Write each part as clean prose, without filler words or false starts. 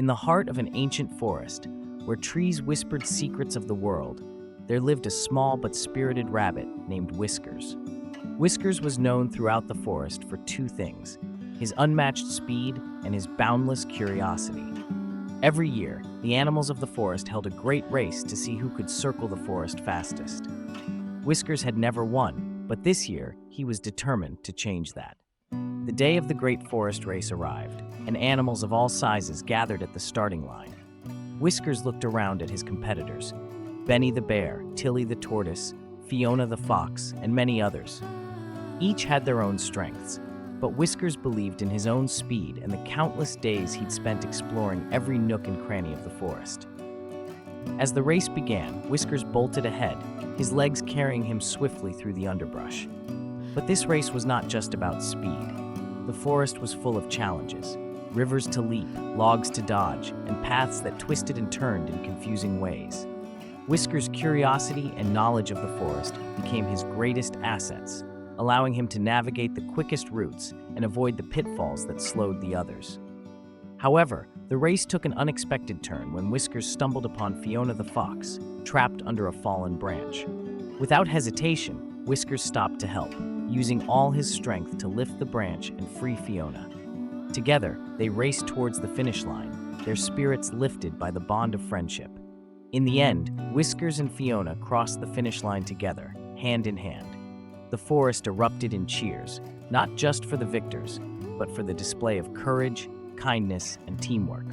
In the heart of an ancient forest, where trees whispered secrets of the world, there lived a small but spirited rabbit named Whiskers. Whiskers was known throughout the forest for two things: his unmatched speed and his boundless curiosity. Every year, the animals of the forest held a great race to see who could circle the forest fastest. Whiskers had never won, but this year he was determined to change that. The day of the great forest race arrived, and animals of all sizes gathered at the starting line. Whiskers looked around at his competitors: Benny the bear, Tilly the tortoise, Fiona the fox, and many others. Each had their own strengths, but Whiskers believed in his own speed and the countless days he'd spent exploring every nook and cranny of the forest. As the race began, Whiskers bolted ahead, his legs carrying him swiftly through the underbrush. But this race was not just about speed. The forest was full of challenges: rivers to leap, logs to dodge, and paths that twisted and turned in confusing ways. Whiskers' curiosity and knowledge of the forest became his greatest assets, allowing him to navigate the quickest routes and avoid the pitfalls that slowed the others. However, the race took an unexpected turn when Whiskers stumbled upon Fiona the fox, trapped under a fallen branch. Without hesitation, Whiskers stopped to help, using all his strength to lift the branch and free Fiona. Together, they raced towards the finish line, their spirits lifted by the bond of friendship. In the end, Whiskers and Fiona crossed the finish line together, hand in hand. The forest erupted in cheers, not just for the victors, but for the display of courage, kindness, and teamwork.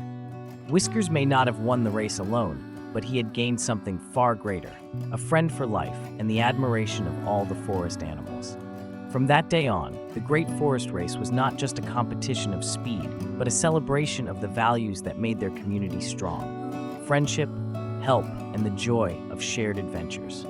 Whiskers may not have won the race alone, but he had gained something far greater: a friend for life and the admiration of all the forest animals. From that day on, the Great Forest Race was not just a competition of speed, but a celebration of the values that made their community strong: friendship, help, and the joy of shared adventures.